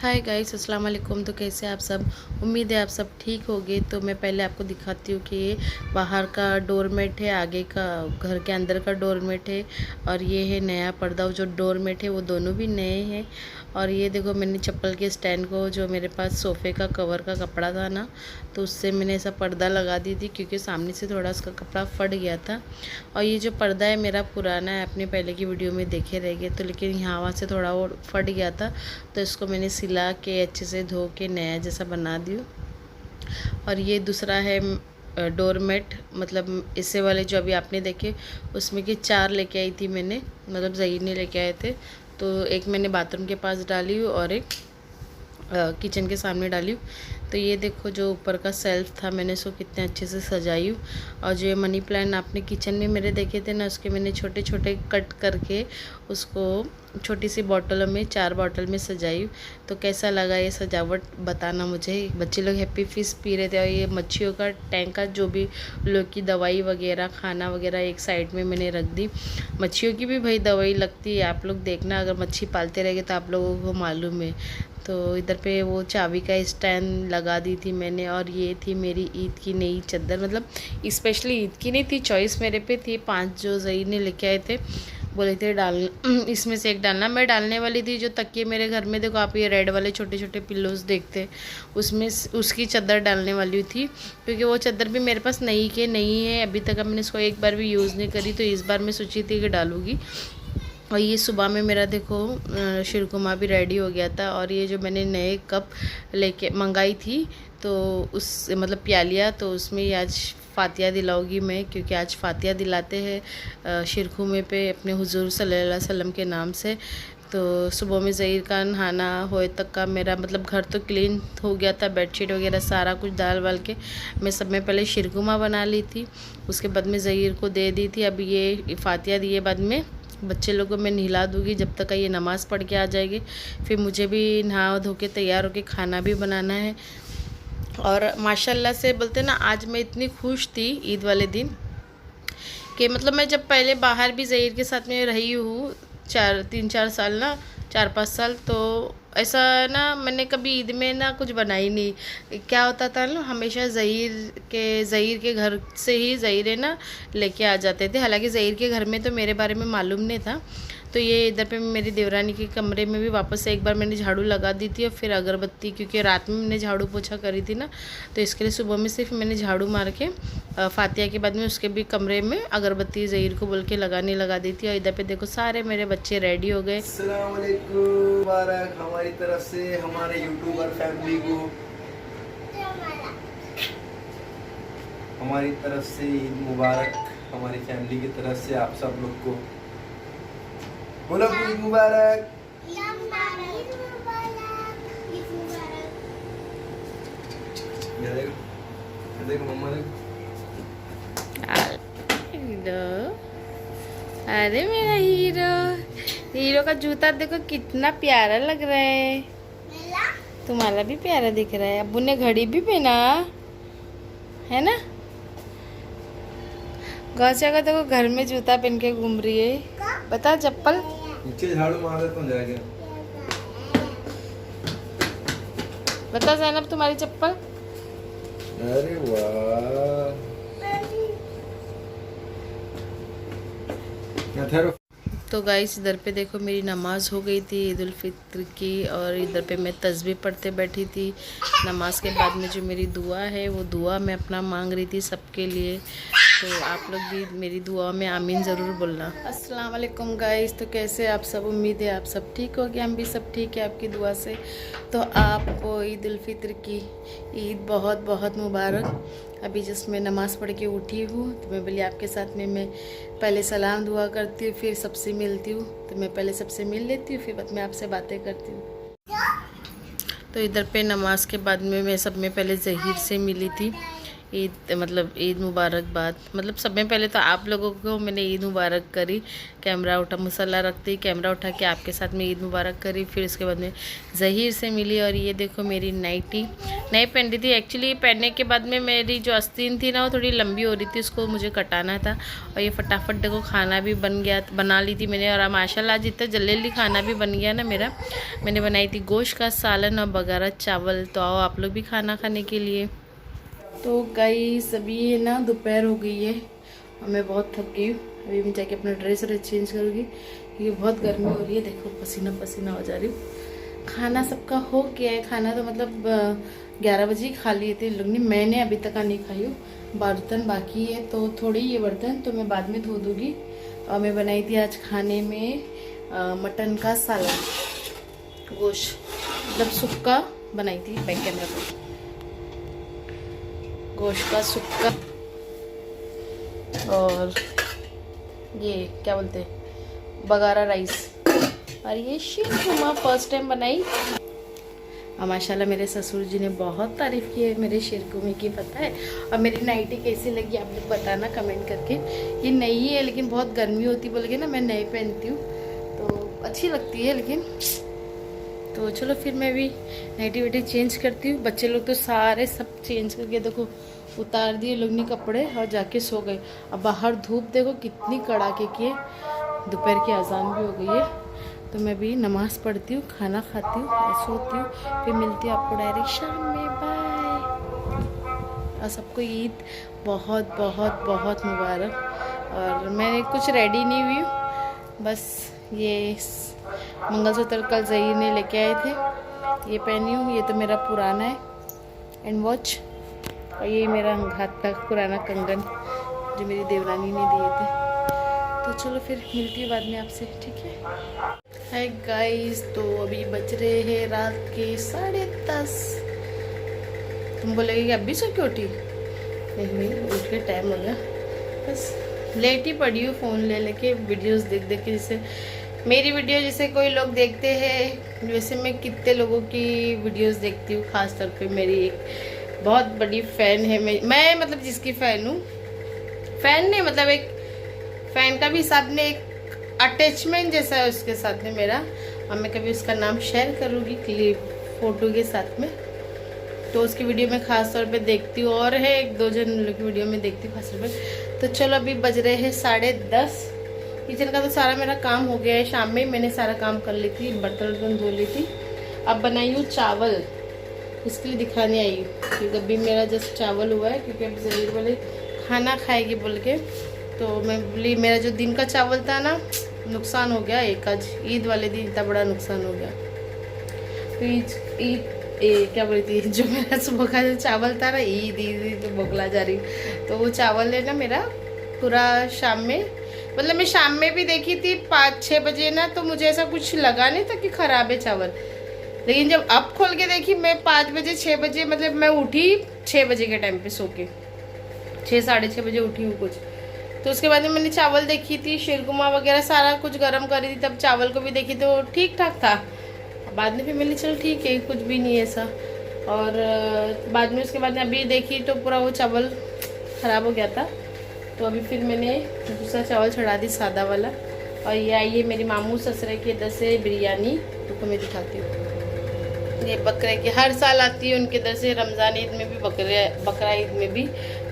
Hi guys, अस्सलाम वालेकुम। तो कैसे आप सब? उम्मीद है आप सब ठीक होगे। तो मैं पहले आपको दिखाती हूँ कि ये बाहर का डोरमेट है, आगे का घर के अंदर का डोरमेट है, और ये है नया पर्दा। जो डोरमेट है वो दोनों भी नए हैं। और ये देखो, मैंने चप्पल के स्टैंड को, जो मेरे पास सोफ़े का कवर का कपड़ा था ना, तो उससे मैंने ऐसा पर्दा लगा दी थी, क्योंकि सामने से थोड़ा उसका कपड़ा फट गया था। और ये जो पर्दा है मेरा पुराना है, अपने पहले की वीडियो में देखे रह गए तो, लेकिन यहाँ वहाँ से थोड़ा वो फट गया था, तो इसको मैंने सिला के अच्छे से धो के नया जैसा बना दियो। और ये दूसरा है डोरमेट, मतलब इससे वाले जो अभी आपने देखे उसमें कि 4 लेके आई थी मैंने, मतलब ज़हीर ने लेके आए थे। तो एक मैंने बाथरूम के पास डाली और एक किचन के सामने डाली। तो ये देखो, जो ऊपर का सेल्फ था मैंने उसको कितने अच्छे से सजाई हूँ। और जो ये मनी प्लांट आपने किचन में मेरे देखे थे ना, उसके मैंने छोटे छोटे कट करके उसको छोटी सी बॉटलों में, 4 बॉटल में सजाई हूँ। तो कैसा लगा ये सजावट, बताना मुझे। बच्चे लोग हैप्पी फिश पी रहे थे, और ये मच्छियों का टैंक का जो भी लोग की दवाई वगैरह, खाना वगैरह एक साइड में मैंने रख दी। मच्छियों की भी भाई दवाई लगती है, आप लोग देखना, अगर मच्छी पालते रहेंगे तो आप लोगों को मालूम है। तो इधर पे वो चाबी का स्टैंड लगा दी थी मैंने। और ये थी मेरी ईद की नई चादर, मतलब स्पेशली ईद की नहीं थी, चॉइस मेरे पे थी। 5 जो ज़हीर ने लेके आए थे, बोले थे डाल इसमें से एक डालना। मैं डालने वाली थी जो तकिए मेरे घर में, देखो आप ये रेड वाले छोटे छोटे पिल्लोज देखते, उसमें उसकी चादर डालने वाली थी, क्योंकि वो चादर भी मेरे पास नई के नहीं है अभी तक। मैंने इसको एक बार भी यूज़ नहीं करी, तो इस बार मैं सोची थी कि डालूँगी। और ये सुबह में मेरा देखो शीरकुमा भी रेडी हो गया था। और ये जो मैंने नए कप लेके मंगाई थी, तो उस मतलब प्यालियाँ, तो उसमें ही आज फातिया दिलाऊंगी मैं, क्योंकि आज फातिया दिलाते हैं शीरकुमे पे अपने हुजूर सल्लल्लाहु अलैहि वसल्लम के नाम से। तो सुबह में ज़हीर का नहाना होए तक का मेरा मतलब घर तो क्लीन हो गया था, बेडशीट वगैरह सारा कुछ डाल वाल के मैं सब में पहले शीरकुमा बना ली थी। उसके बाद में ज़हीर को दे दी थी। अभी ये फातिया दिए बाद में बच्चे लोगों को मैं नहला दूँगी, जब तक ये नमाज़ पढ़ के आ जाएगी। फिर मुझे भी नहा धो के तैयार होके खाना भी बनाना है। और माशाल्लाह से बोलते ना, आज मैं इतनी खुश थी ईद वाले दिन कि मतलब मैं जब पहले बाहर भी ज़हीर के साथ में रही हूँ 3-4 साल ना, 4-5 साल, तो ऐसा ना मैंने कभी ईद में ना कुछ बनाई नहीं। क्या होता था ना, हमेशा ज़हीर के घर से ही ज़हीर ना लेके आ जाते थे। हालांकि ज़हीर के घर में तो मेरे बारे में मालूम नहीं था। तो ये इधर पे मेरी देवरानी के कमरे में भी वापस से एक बार मैंने झाड़ू लगा दी थी, और फिर अगरबत्ती, क्योंकि रात में मैंने झाड़ू पोछा करी थी ना, तो इसके लिए सुबह में सिर्फ मैंने झाड़ू मार के फातिया के बाद में उसके भी कमरे में अगरबत्ती ज़हीर को बोल के लगा दी थी। और इधर पे देखो सारे मेरे बच्चे रेडी हो गए। अस्सलाम वालेकुम, मुबारक हमारी तरफ से हमारे यूट्यूबर फैमिली को, हमारी तरफ से ईद मुबारक, हमारी फैमिली की तरफ से आप सब लोग को बोलो ईद मुबारक। ये देखो मम्मा देखो। अरे मेरा हीरो का जूता देखो कितना प्यारा लग रहा है। तुम्हारा भी प्यारा दिख रहा है। अब्बू ने घड़ी भी पहना है ना। गौसिया का देखो घर में जूता पहन के घूम रही है। बता चप्पल नीचे झाड़ू मार देता हूँ जाके। बता ज़ैनब, तुम्हारी चप्पल। अरे वाह, तो गाइस इधर पे देखो मेरी नमाज़ हो गई थी ईद उल फित्र की, और इधर पे मैं तस्बीह पढ़ते बैठी थी। नमाज के बाद में जो मेरी दुआ है, वो दुआ मैं अपना मांग रही थी सबके लिए। तो आप लोग भी मेरी दुआ में आमीन ज़रूर बोलना। अस्सलाम वालेकुम गाइस, तो कैसे आप सब? उम्मीद है आप सब ठीक हो गए, हम भी सब ठीक है आपकी दुआ से। तो आपको ईद उल फित्र की ईद बहुत बहुत मुबारक। अभी जस्ट मैं नमाज़ पढ़ के उठी हूँ, तो मैं बोली आपके साथ में मैं पहले सलाम दुआ करती हूँ, फिर सबसे मिलती हूँ। तो मैं पहले सबसे मिल लेती हूँ, फिर बाद में आपसे बातें करती हूँ। तो इधर पे नमाज के बाद में मैं सब में पहले ज़हीर से मिली थी। ईद मतलब ईद मुबारकबाद। मतलब सब में पहले तो आप लोगों को मैंने ईद मुबारक करी, कैमरा उठा, मुसल्ला रखते ही कैमरा उठा के आपके साथ में ईद मुबारक करी। फिर उसके बाद में ज़हीर से मिली और ये देखो मेरी नाइटी नई पहन रही थी। एक्चुअली पहनने के बाद में मेरी जो आस्तीन थी ना वो थोड़ी लंबी हो रही थी, उसको मुझे कटाना था। और ये फटाफट देखो खाना भी बन गया, बना ली थी मैंने। और माशाल्लाह आज इतना जल्दी खाना भी बन गया ना मेरा। मैंने बनाई थी गोश्त का सालन और बगारा चावल। तो आओ आप लोग भी खाना खाने के लिए। तो गाइस अभी है ना दोपहर हो गई है और मैं बहुत थक गई हूँ। अभी मैं जाके अपना ड्रेस चेंज करूँगी क्योंकि बहुत गर्मी हो रही है। देखो पसीना पसीना हो जा रही हूँ। खाना सबका हो गया है। खाना तो मतलब 11 बजे ही खा लिए थे लोग ने, मैंने अभी तक नहीं खाई हूँ। बर्तन बाकी है तो थोड़ी ये बर्तन तो मैं बाद में धो दूँगी। और मैं बनाई थी आज खाने में मटन का सालन, गोश्त मतलब सुक्का बनाई थी। बैक कैमरा पर गोश्त का सुक्का और ये क्या बोलते हैं बगारा राइस। और ये शीरकुरमा फर्स्ट टाइम बनाई। और माशाल्लाह मेरे ससुर जी ने बहुत तारीफ़ की है मेरे शीरकुमे की, पता है। और मेरी नाइटी कैसी लगी आप लोग बताना कमेंट करके। ये नई है लेकिन बहुत गर्मी होती बोल के ना मैं नई पहनती हूँ तो अच्छी लगती है। लेकिन तो चलो फिर मैं भी नाइटी वाइटी चेंज करती हूँ। बच्चे लोग तो सारे सब चेंज करके देखो उतार दिए लोग ने कपड़े और जाके सो गए। अब बाहर धूप देखो कितनी कड़ाके की है, दोपहर की अजान भी हो गई है। तो मैं भी नमाज़ पढ़ती हूँ, खाना खाती हूँ और सोती हूँ। फिर मिलती हूँ आपको डायरेक्ट शाम में। बाय। और सबको ईद बहुत बहुत बहुत मुबारक। और मैं कुछ रेडी नहीं हुई हूँ, बस ये मंगलसूत्र कल ज़हीर ने लेके आए थे, ये पहनी हूँ। ये तो मेरा पुराना है एंड वॉच। और ये मेरा हाथ का पुराना कंगन जो मेरी देवरानी ने दिए थे। तो चलो फिर मिलती हूँ बाद में आपसे, ठीक है। हाय गाइस, तो अभी बज रहे हैं रात के 10:30। तुम बोलेगे कि अभी सो के उठी? नहीं, उठ के टाइम हो गया, बस लेट ही पड़ी हूँ फ़ोन ले लेके वीडियोस देख देख के। जैसे मेरी वीडियो जैसे कोई लोग देखते हैं वैसे मैं कितने लोगों की वीडियोस देखती हूँ। ख़ास तौर पे मेरी एक बहुत बड़ी फ़ैन है। मैं मतलब जिसकी फ़ैन हूँ, फ़ैन नहीं मतलब एक फ़ैन का भी हिसाब में एक अटैचमेंट जैसा है उसके साथ में मेरा। और मैं कभी उसका नाम शेयर करूँगी क्लिप फ़ोटो के साथ में। तो उसकी वीडियो में ख़ास तौर पे देखती हूँ और है एक दो जन लोग की वीडियो में देखती हूँ खास तौर पे। तो चलो अभी बज रहे हैं 10:30। किचन का तो सारा मेरा काम हो गया है, शाम में मैंने सारा काम कर ली थी, बर्तन वर्तन धो ली थी। अब बनाई हूँ चावल, इसके लिए दिखाने आई हूँ क्योंकि अभी मेरा जस्ट चावल हुआ है क्योंकि अब ज़हीर वाले खाना खाएगी बोल के। तो मैं बोली मेरा जो दिन का चावल था ना नुकसान हो गया एक, आज ईद वाले दिन इतना बड़ा नुकसान हो गया। तो ईद क्या बोली थी जो मेरा सुबह का जो चावल था ना, ईद ईद तो बोखला जा रही। तो वो चावल है ना मेरा पूरा शाम में, मतलब मैं शाम में भी देखी थी 5-6 बजे ना, तो मुझे ऐसा कुछ लगा नहीं था कि ख़राब है चावल। लेकिन जब अब खोल के देखी मैं 5 बजे 6 बजे मतलब मैं उठी 6 बजे के टाइम पे सो के, 6 साढ़े 6 बजे उठी हूँ कुछ। तो उसके बाद में मैंने चावल देखी थी, शीरकुमा वगैरह सारा कुछ गर्म करी थी, तब चावल को भी देखी तो ठीक ठाक था। बाद में फिर मैंने चल ठीक है कुछ भी नहीं ऐसा। और बाद में उसके बाद में अभी देखी तो पूरा वो चावल ख़राब हो गया था। तो अभी फिर मैंने दूसरा चावल चढ़ा दी सादा वाला। और ये आई है मेरी मामू ससुरे की इधर से बिरयानी, तो मैं दिखाती हूँ। ये बकरे की हर साल आती है उनके इधर से, रमज़ान ईद में भी बकरा ईद में भी।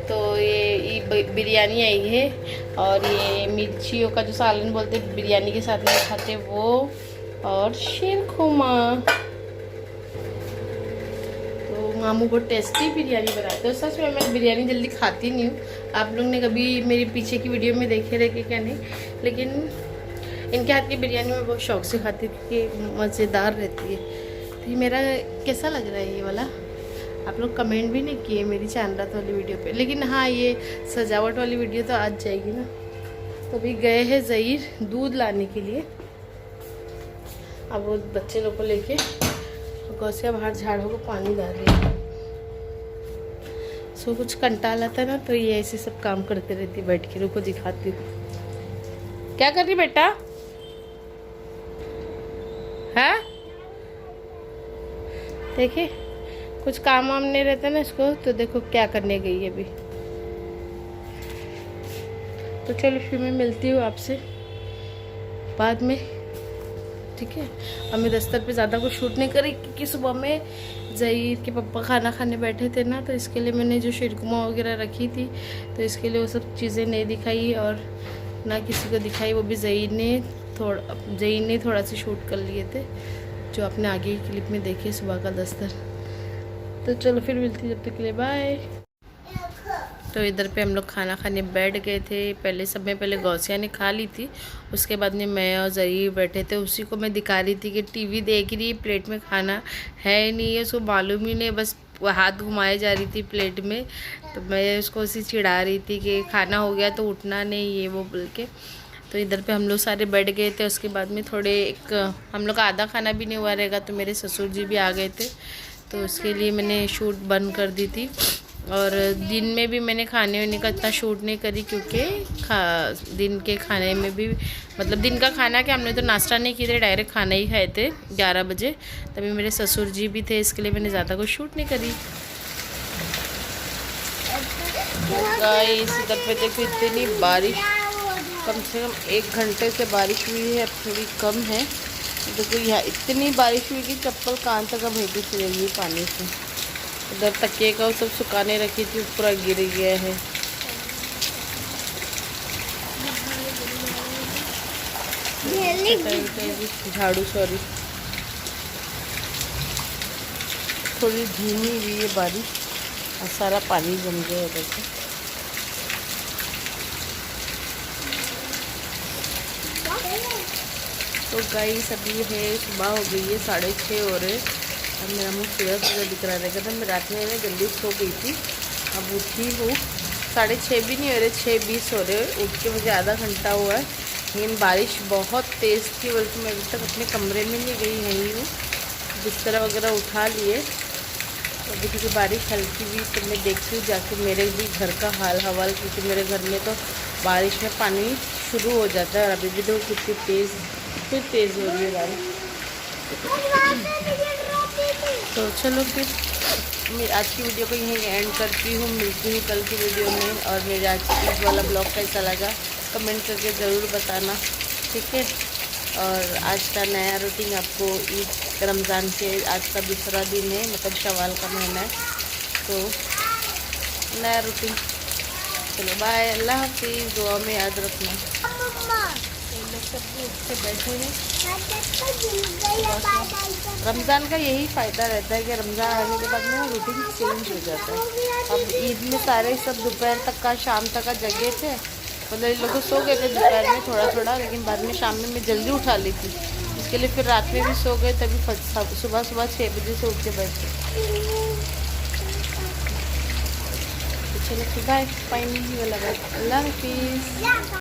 तो ये बिरयानी आई है और ये मिर्चियों का जो सालन बोलते हैं बिरयानी के साथ में खाते वो, और शीरकुमा। तो मामू बहुत टेस्टी बिरयानी बनाते हैं। सच में मैं बिरयानी जल्दी खाती नहीं हूँ, आप लोग ने कभी मेरी पीछे की वीडियो में देखे रहे क्या नहीं, लेकिन इनके हाथ की बिरयानी मैं बहुत शौक से खाती हूँ क्योंकि मज़ेदार रहती है। तो ये मेरा कैसा लग रहा है ये वाला, आप लोग कमेंट भी नहीं किए मेरी चांदरात वाली वीडियो पे। लेकिन हाँ ये सजावट वाली वीडियो तो आज जाएगी ना। तो अभी गए हैं ज़हीर दूध लाने के लिए। अब वो बच्चे लोग को लेके गौसिया बाहर झाड़ों को पानी डाल रही है। सो कुछ कंटाल आता है ना तो ये ऐसे सब काम करते रहती बैठ के। रुको दिखाती हूँ क्या कर रही बेटा है। देखिए कुछ काम वाम नहीं रहता ना इसको, तो देखो क्या करने गई है अभी। तो चलो फिर मैं मिलती हूँ आपसे बाद में, ठीक है। अब मैं दस्तर पे ज़्यादा कुछ शूट नहीं करी क्योंकि सुबह में ज़हीर के पापा खाना खाने बैठे थे ना, तो इसके लिए मैंने जो शीरकुमा वगैरह रखी थी तो इसके लिए वो सब चीज़ें नहीं दिखाई और ना किसी को दिखाई। वो भी ज़हीर ने थोड़ा सा शूट कर लिए थे जो आपने आगे की क्लिप में देखे सुबह का दस्तर। तो चलो फिर मिलती जब तक के लिए बाय। तो इधर पे हम लोग खाना खाने बैठ गए थे। पहले गौसिया ने खा ली थी, उसके बाद में मैं और ज़हीर बैठे थे। उसी को मैं दिखा रही थी कि टीवी देख रही है, प्लेट में खाना है नहीं है, उसको मालूम ही नहीं, बस हाथ घुमाए जा रही थी प्लेट में। तो मैं उसको उसी चिढ़ा रही थी कि खाना हो गया तो उठना नहीं, ये वो बोल के। तो इधर पे हम लोग सारे बैठ गए थे। उसके बाद में हम लोग का आधा खाना भी नहीं हुआ रहेगा तो मेरे ससुर जी भी आ गए थे, तो उसके लिए मैंने शूट बंद कर दी थी। और दिन में भी मैंने खाने वाने का इतना शूट नहीं करी क्योंकि दिन के खाने में भी मतलब दिन का खाना कि हमने तो नाश्ता नहीं किए थे, डायरेक्ट खाना ही खाए थे 11 बजे। तभी मेरे ससुर जी भी थे, इसके लिए मैंने ज़्यादा कुछ शूट नहीं करी। गाइस इधर पे देखो इतनी बारिश, कम से कम 1 घंटे से बारिश हुई है, अब थोड़ी कम है। देखो यहाँ इतनी बारिश हुई कि चप्पल कान तक अब भेजी चलेगी पानी से। इधर तकिए का सब सुखाने रखी थी, पूरा गिर गया है। झाड़ू सॉरी, थोड़ी धीमी हुई है बारिश और सारा पानी जम गया है। देखो तो गाइस अभी है सुबह हो गई है, 6:30 हो रहे। अब मेरा मुँह पूरा दिख रहा रहेगा। तो मैं रात में जल्दी सो गई थी, अब उठी हूँ 6:30 भी नहीं हो रहे, 6:20 हो रहे। उठ के मुझे आधा घंटा हुआ है, लेकिन बारिश बहुत तेज़ थी, बल्कि मैं अभी तक अपने कमरे में नहीं गई, यहीं हूँ। बिस्तर वगैरह उठा लिए, तो अभी क्योंकि बारिश हल्की हुई तो मैं देखती हूँ जाके मेरे भी घर का हाल हवाल, क्योंकि मेरे घर में तो बारिश में पानी शुरू हो जाता है। और अभी भी देखो कितनी फिर तेज़ हो रही है बारिश। तो चलो फिर मैं आज की वीडियो को यहीं एंड करती हूँ, मिलती हूँ कल की वीडियो में। और मेरे आज ईद वाला ब्लॉग कैसा लगा कमेंट करके ज़रूर बताना, ठीक है। और आज का नया रूटीन आपको ईद रमज़ान के आज का दूसरा दिन है, मतलब शवाल का महीना है, तो नया रूटीन। चलो बाय, अल्लाह हाफिज़, दुआ में याद रखना। सब भी उठ के बैठे हैं। रमज़ान का यही फ़ायदा रहता है कि रमज़ान आने के बाद में रूटीन चेंज हो जाता है। अब ईद में सारे सब दोपहर तक का शाम तक का जगह थे, मतलब इन लोग सो गए थे दोपहर में थोड़ा थोड़ा, लेकिन बाद में शाम में मैं जल्दी उठा ली थी, इसके लिए फिर रात में भी सो गए, तभी सुबह 6 बजे से उठ के बैठे। तो चलो फिर बाय, फाइनली वाला बाय, अल्लाह हाफिज़।